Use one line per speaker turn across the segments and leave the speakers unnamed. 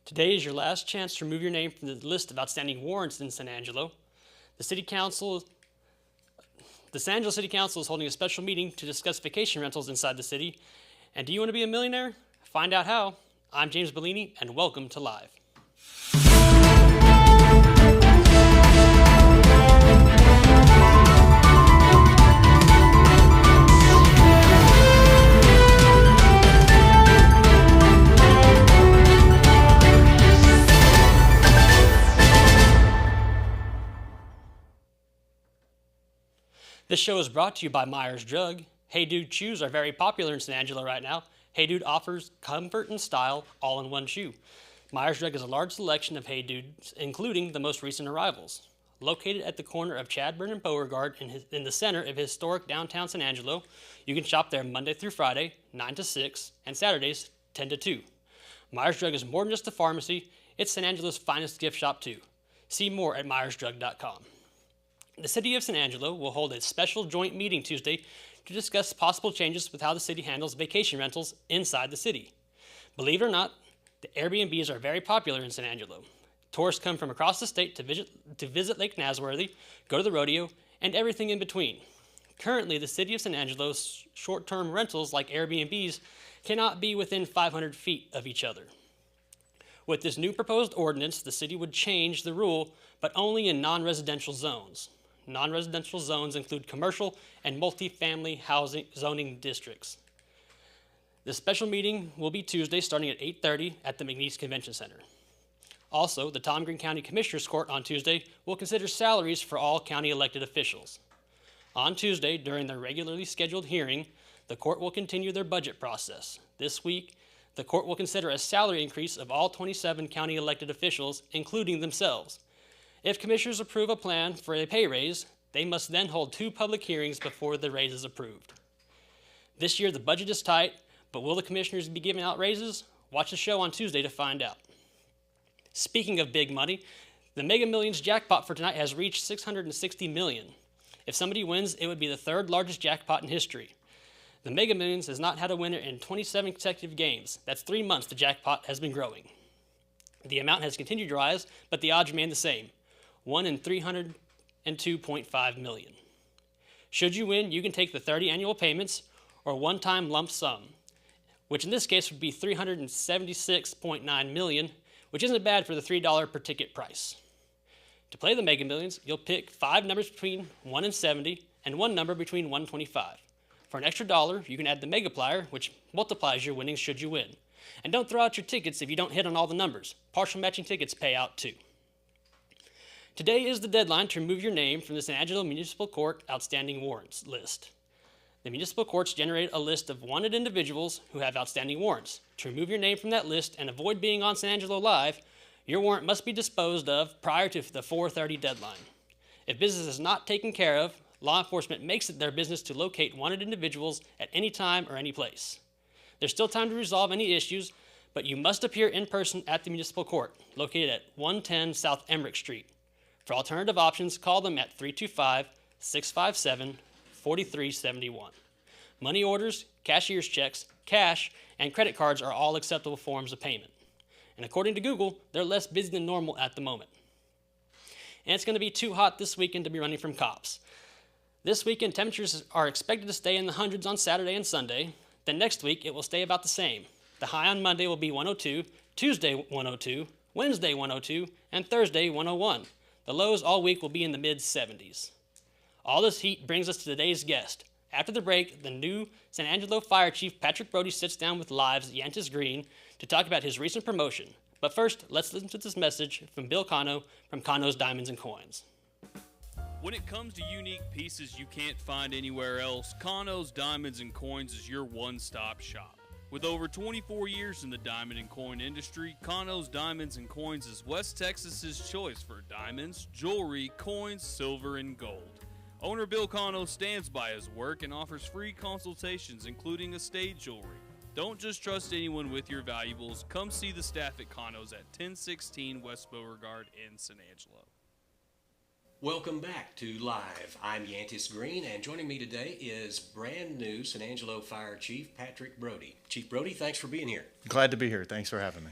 Today is your last chance to remove your name from the list of outstanding warrants in San Angelo. The San Angelo City Council is holding a special meeting to discuss vacation rentals inside the city. And do you want to be a millionaire? Find out how. I'm James Bellini, and welcome to Live. This show is brought to you by Myers Drug. Hey Dude shoes are very popular in San Angelo right now. Hey Dude offers comfort and style all in one shoe. Myers Drug has a large selection of Hey Dudes, including the most recent arrivals. Located at the corner of Chadburn and Beauregard in the center of historic downtown San Angelo, you can shop there Monday through Friday, 9 to 6, and Saturdays, 10 to 2. Myers Drug is more than just a pharmacy, it's San Angelo's finest gift shop too. See more at myersdrug.com. The City of San Angelo will hold a special joint meeting Tuesday to discuss possible changes with how the city handles vacation rentals inside the city. Believe it or not, the AirBnBs are very popular in San Angelo. Tourists come from across the state to visit Lake Nasworthy, go to the rodeo, and everything in between. Currently, the City of San Angelo's short-term rentals like Airbnbs cannot be within 500 feet of each other. With this new proposed ordinance, the city would change the rule, but only in non-residential zones. Non-residential zones include commercial and multifamily housing zoning districts. The special meeting will be Tuesday starting at 8:30 at the McNeese Convention Center. Also, the Tom Green County Commissioners Court on Tuesday will consider salaries for all county elected officials. On Tuesday, during their regularly scheduled hearing, the court will continue their budget process. This week, the court will consider a salary increase of all 27 county elected officials, including themselves. If commissioners approve a plan for a pay raise, they must then hold 2 public hearings before the raise is approved. This year the budget is tight, but will the commissioners be giving out raises? Watch the show on Tuesday to find out. Speaking of big money, the Mega Millions jackpot for tonight has reached $660 million. If somebody wins, it would be the 3rd largest jackpot in history. The Mega Millions has not had a winner in 27 consecutive games. That's 3 months the jackpot has been growing. The amount has continued to rise, but the odds remain the same. 1 in 302.5 million. Should you win, you can take the 30 annual payments or one-time lump sum, which in this case would be $376.9 million, which isn't bad for the $3 per ticket price. To play the Mega Millions, you'll pick 5 numbers between 1 and 70 and 1 number between 1 and 25. For an extra $1, you can add the Megaplier, which multiplies your winnings should you win. And don't throw out your tickets if you don't hit on all the numbers. Partial matching tickets pay out too. Today is the deadline to remove your name from the San Angelo Municipal Court outstanding warrants list. The municipal courts generate a list of wanted individuals who have outstanding warrants. To remove your name from that list and avoid being on San Angelo Live, your warrant must be disposed of prior to the 4:30 deadline. If business is not taken care of, law enforcement makes it their business to locate wanted individuals at any time or any place. There's still time to resolve any issues, but you must appear in person at the municipal court, located at 110 South Emmerich Street. For alternative options, call them at 325-657-4371. Money orders, cashier's checks, cash, and credit cards are all acceptable forms of payment. And according to Google, they're less busy than normal at the moment. And it's going to be too hot this weekend to be running from cops. This weekend, temperatures are expected to stay in the hundreds on Saturday and Sunday. Then next week, it will stay about the same. The high on Monday will be 102, Tuesday 102, Wednesday 102, and Thursday 101. The lows all week will be in the mid-70s. All this heat brings us to today's guest. After the break, the new San Angelo Fire Chief Patrick Brody sits down with Live's Yantis Green to talk about his recent promotion. But first, let's listen to this message from Bill Cano from Cano's Diamonds and Coins.
When it comes to unique pieces you can't find anywhere else, Cano's Diamonds and Coins is your one-stop shop. With over 24 years in the diamond and coin industry, Cano's Diamonds and Coins is West Texas's choice for diamonds, jewelry, coins, silver, and gold. Owner Bill Cano stands by his work and offers free consultations, including estate jewelry. Don't just trust anyone with your valuables. Come see the staff at Cano's at 1016 West Beauregard in San Angelo.
Welcome back to Live. I'm Yantis Green, and joining me today is brand new San Angelo Fire Chief Patrick Brody. Chief Brody, thanks for being here.
Glad to be here. Thanks for having me.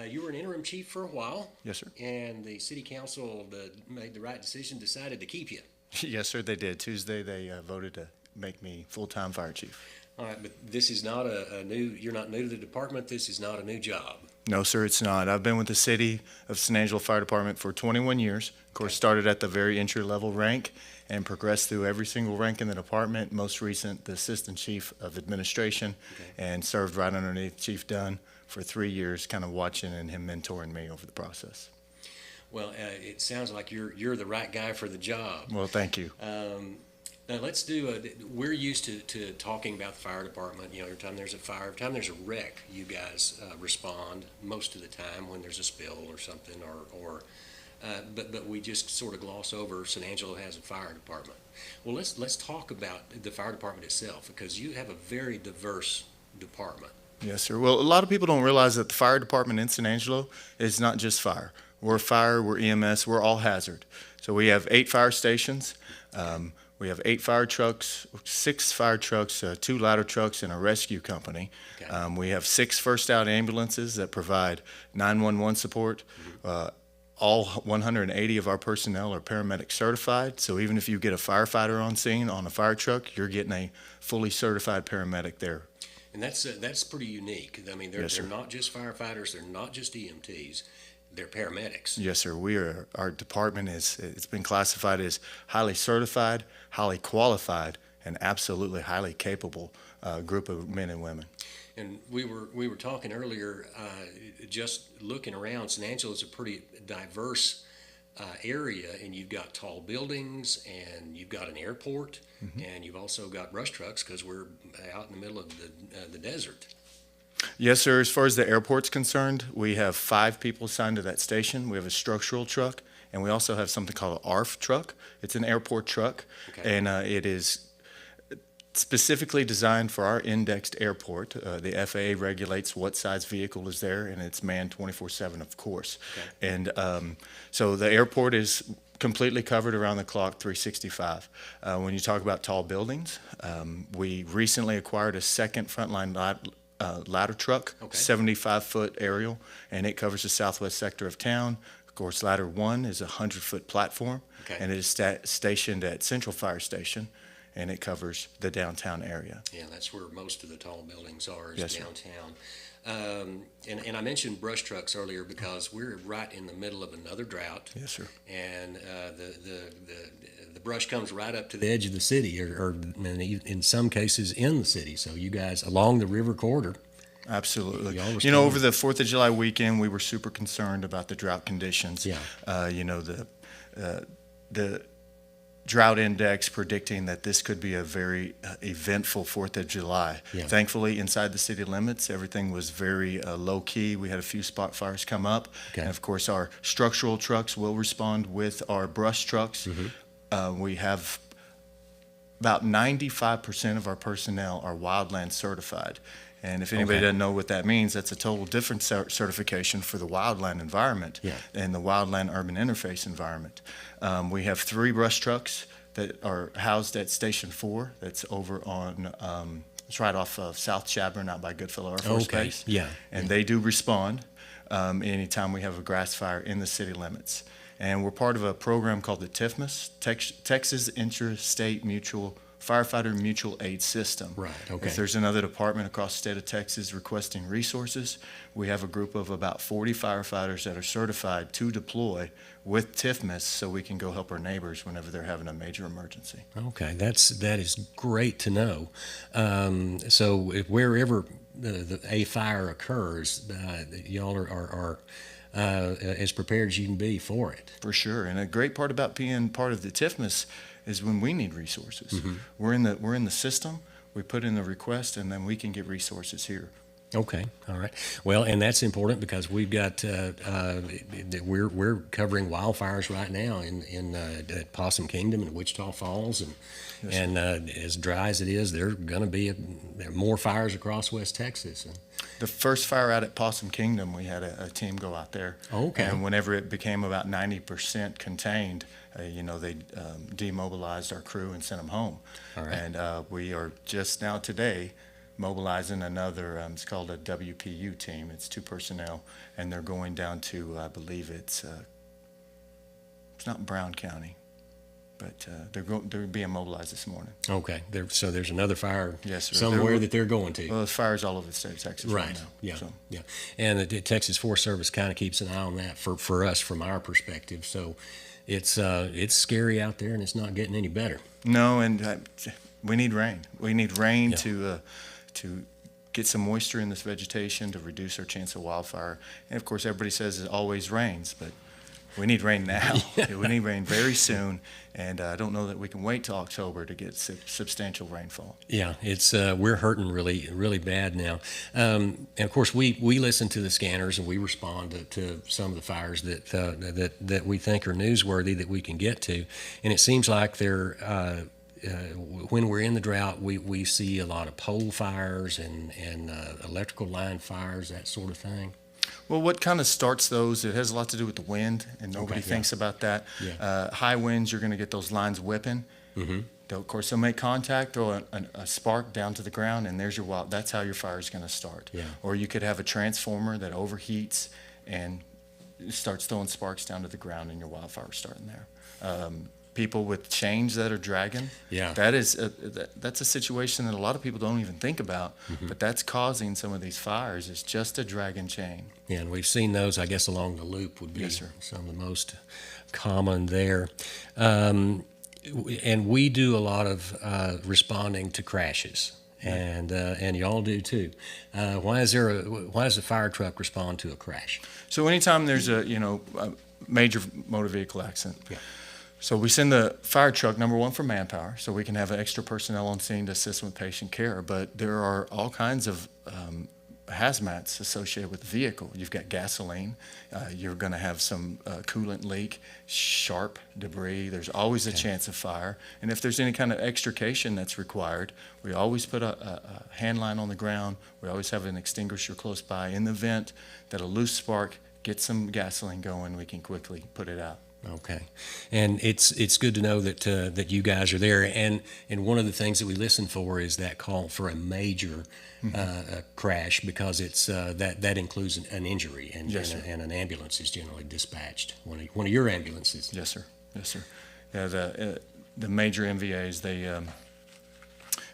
You were an interim chief for a while.
Yes, sir.
And the city council made the right decision, decided to keep you.
Yes, sir, they did. Tuesday, they voted to make me full-time fire chief.
All right, but this is not you're not new to the department. This is not a new job.
No, sir, it's not. I've been with the city of San Angelo Fire Department for 21 years. Of course, started at the very entry-level rank and progressed through every single rank in the department. Most recent, the assistant chief of administration, and served right underneath Chief Dunn for 3 years, kind of watching and him mentoring me over the process.
Well, it sounds like you're the right guy for the job.
Well, thank you.
Now we're used to talking about the fire department. You know, every time there's a fire, every time there's a wreck, you guys respond most of the time when there's a spill or something, but we just sort of gloss over San Angelo has a fire department. Well, let's talk about the fire department itself, because you have a very diverse department.
Yes, sir. Well, a lot of people don't realize that the fire department in San Angelo is not just fire. We're fire, we're EMS, we're all hazard. So we have 8 fire stations. We have 8 fire trucks, 6 fire trucks, 2 ladder trucks, and a rescue company.
Okay.
We have 6 first out ambulances that provide 911 support. All 180 of our personnel are paramedic certified. So even if you get a firefighter on scene on a fire truck, you're getting a fully certified paramedic there.
And that's pretty unique. I mean,
Yes,
they're
sir.
not just firefighters, they're not just EMTs, they're paramedics.
Yes, sir. Our department it's been classified as highly certified, highly qualified, and absolutely highly capable group of men and women.
And we were talking earlier, just looking around, San Angelo is a pretty diverse area, and you've got tall buildings, and you've got an airport, and you've also got brush trucks because we're out in the middle of the desert.
Yes, sir. As far as the airport's concerned, we have 5 people assigned to that station. We have a structural truck, and we also have something called an ARF truck. It's an airport truck,
Okay.
and it is specifically designed for our indexed airport. The FAA regulates what size vehicle is there, and it's manned 24/7, of course.
Okay.
And so the airport is completely covered around the clock, 365. When you talk about tall buildings, we recently acquired a second frontline ladder truck,
Okay.
75-foot aerial, and it covers the southwest sector of town. Of course, ladder 1 is a 100-foot platform,
Okay.
and it is stationed at Central Fire Station, and it covers the downtown area.
Yeah, that's where most of the tall buildings are, is
Yes, sir.
downtown. And I mentioned brush trucks earlier because we're right in the middle of another drought.
Yes, sir.
And the brush comes right up to the edge of the city, or in some cases in the city. So you guys along the river corridor.
Absolutely.
Y'all
You know,
respond.
over the 4th of July weekend, we were super concerned about the drought conditions.
Yeah.
You know, the drought index predicting that this could be a very eventful 4th of July.
Yeah.
Thankfully, inside the city limits, everything was very low-key. We had a few spot fires come up.
Okay.
And, of course, our structural trucks will respond with our brush trucks. We have about 95% of our personnel are wildland certified. And if anybody
Okay.
doesn't know what that means, that's a total different certification for the wildland environment
Yeah.
and the wildland urban interface environment. We have 3 brush trucks that are housed at Station 4. That's over on, it's right off of South Chadbourne, out by Goodfellow Air Force
Okay.
Base.
Yeah.
And they do respond anytime we have a grass fire in the city limits. And we're part of a program called the TIFMAS, Texas Interstate Mutual Firefighter Mutual Aid System.
Right, okay.
If there's another department across the state of Texas requesting resources, we have a group of about 40 firefighters that are certified to deploy with TIFMAS so we can go help our neighbors whenever they're having a major emergency.
Okay, that is great to know. So if wherever a fire occurs, y'all are as prepared as you can be for it.
For sure. And a great part about being part of the TIFMAS is when we need resources.
Mm-hmm.
We're in the system, we put in the request, and then we can get resources here.
Okay, all right. Well, and that's important because we've got we're covering wildfires right now in at Possum Kingdom and Wichita Falls, and as dry as it is, there are going to be there are more fires across West Texas. And,
The first fire out at Possum Kingdom, we had a team go out there.
Okay.
And whenever it became about 90% contained, they demobilized our crew and sent them home.
All right.
And we are just now today mobilizing another, it's called a WPU team. It's 2 personnel, and they're going down to, I believe it's not Brown County, but they're being mobilized this morning.
Okay. So there's another fire
Yes, sir.
somewhere that they're going to.
Well, there's fires all over the state of Texas right now.
Yeah.
So.
Yeah. And the Texas Forest Service kind of keeps an eye on that for us from our perspective. So it's scary out there, and it's not getting any better.
No, and we need rain. We need rain
Yeah.
to get some moisture in this vegetation to reduce our chance of wildfire. And of course, everybody says it always rains, but we need rain now. We need rain very soon, and I don't know that we can wait till October to get substantial rainfall.
Yeah, it's we're hurting really, really bad now. And of course, we listen to the scanners and we respond to some of the fires that we think are newsworthy that we can get to. And it seems like they're when we're in the drought, we see a lot of pole fires and electrical line fires, that sort of thing.
Well, what kind of starts those, it has a lot to do with the wind, and nobody thinks about that.
Yeah.
High winds, you're going to get those lines whipping.
Mm-hmm.
Of course, they'll make contact, throw a spark down to the ground, and there's your wild. That's how your fire is going to start.
Yeah.
Or you could have a transformer that overheats and starts throwing sparks down to the ground, and your wildfire starting there. People with chains that are dragging.
Yeah.
That's a situation that a lot of people don't even think about,
Mm-hmm.
but that's causing some of these fires. It's just a dragging chain.
Yeah, and we've seen those, I guess, along the loop would be
Yes, sir.
some of the most common there. And we do a lot of responding to crashes, and y'all do too. Why does a fire truck respond to a crash?
So anytime there's a major motor vehicle accident,
Yeah.
so we send the fire truck, number one, for manpower, so we can have extra personnel on scene to assist with patient care. But there are all kinds of hazmats associated with the vehicle. You've got gasoline. You're going to have some coolant leak, sharp debris. There's always a chance of fire. And if there's any kind of extrication that's required, we always put a hand line on the ground. We always have an extinguisher close by. In the event that a loose spark gets some gasoline going, we can quickly put it out.
Okay, and it's good to know that you guys are there. And one of the things that we listen for is that call for a major crash, because it's that includes an injury, and,
Yes, sir.
and an ambulance is generally dispatched. One of your ambulances.
Yes, sir. Yes, sir. Yeah, the major MVAs,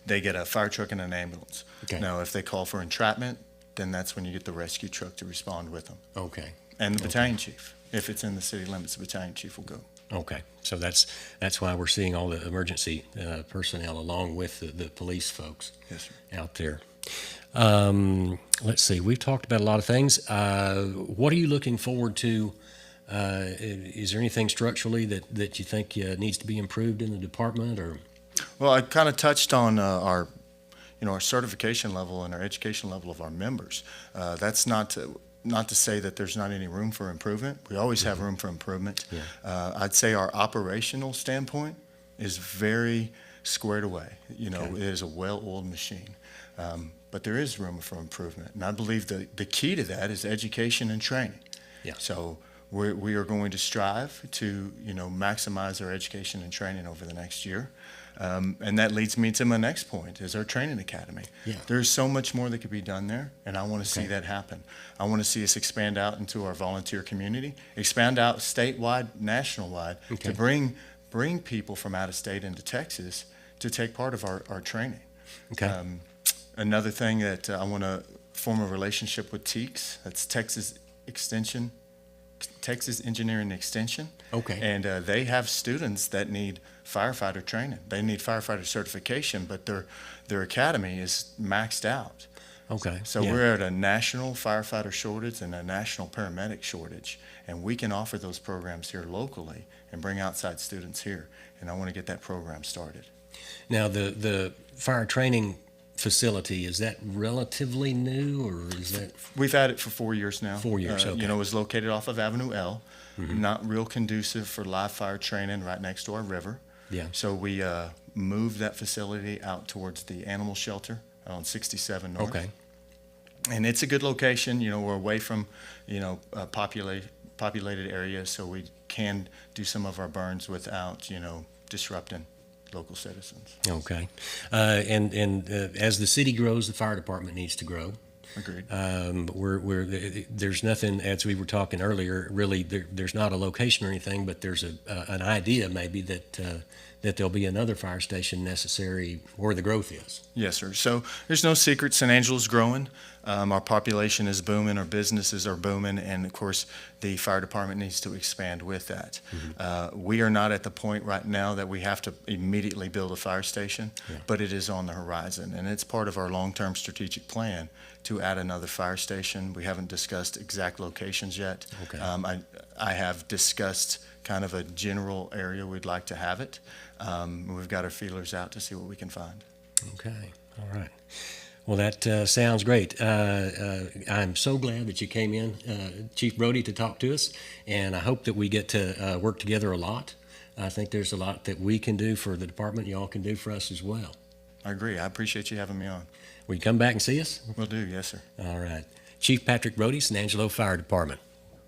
they get a fire truck and an ambulance.
Okay.
Now, if they call for entrapment, then that's when you get the rescue truck to respond with them,
Okay.
and the battalion chief. If it's in the city limits, the battalion chief will go.
Okay, so that's why we're seeing all the emergency personnel along with the police folks
Yes, sir.
out there. Let's see, we've talked about a lot of things. What are you looking forward to? Is there anything structurally that you think needs to be improved in the department? Or
Well, I kind of touched on our certification level and our education level of our members. That's not to say that there's not any room for improvement. We always have room for improvement.
Yeah.
I'd say our operational standpoint is very squared away.
Okay.
It is a well-oiled machine. But there is room for improvement. And I believe the key to that is education and training.
Yeah.
So we are going to strive to, maximize our education and training over the next year. And that leads me to my next point, is our training academy.
Yeah.
There's so much more that could be done there, and I want to see
Okay.
that happen. I want to see us expand out into our volunteer community, expand out statewide, national-wide,
Okay.
to bring people from out of state into Texas to take part of our training.
okay,
Another thing that I want to form a relationship with TEEX, that's Texas Engineering Extension.
Okay.
And they have students that need firefighter training. They need firefighter certification, but their academy is maxed out.
okay.
So
Yeah.
we're at a national firefighter shortage and a national paramedic shortage, and we can offer those programs here locally and bring outside students here. And I want to get that program started.
Now the fire training facility, is that relatively new, or is that?
We've had it for 4 years now.
4 years, okay.
It was located off of Avenue L, not real conducive for live fire training right next to our river.
Yeah.
So we moved that facility out towards the animal shelter on 67 North.
Okay.
And it's a good location. We're away from, a populated area, so we can do some of our burns without, disrupting local citizens.
Okay. As the city grows, the fire department needs to grow.
Agreed.
There's nothing, as we were talking earlier, really, there's not a location or anything, but there's an idea maybe that there'll be another fire station necessary where the growth is.
Yes, sir. So there's no secret, San Angelo's growing. Our population is booming, our businesses are booming, and of course, the fire department needs to expand with that. We are not at the point right now that we have to immediately build a fire station, but it is on the horizon, and it's part of our long-term strategic plan to add another fire station. We haven't discussed exact locations yet.
Okay.
I have discussed kind of a general area we'd like to have it. We've got our feelers out to see what we can find.
Okay, all right. Well, that sounds great. I'm so glad that you came in, Chief Brody, to talk to us, and I hope that we get to work together a lot. I think there's a lot that we can do for the department, y'all can do for us as well.
I agree. I appreciate you having me on.
Will you come back and see us?
Will do, yes, sir.
All right. Chief Patrick Brody, San Angelo Fire Department.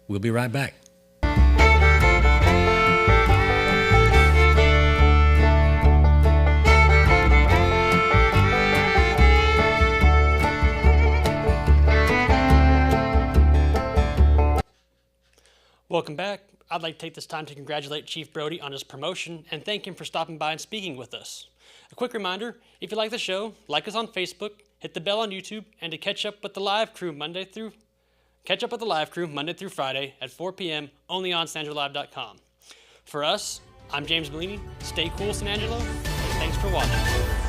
We'll be right back.
Welcome back. I'd like to take this time to congratulate Chief Brody on his promotion and thank him for stopping by and speaking with us. A quick reminder, if you like the show, like us on Facebook, hit the bell on YouTube, and to catch up with the live crew Monday through Friday at 4 p.m. only on SanAngeloLive.com. For us, I'm James Bellini. Stay cool, San Angelo, and thanks for watching.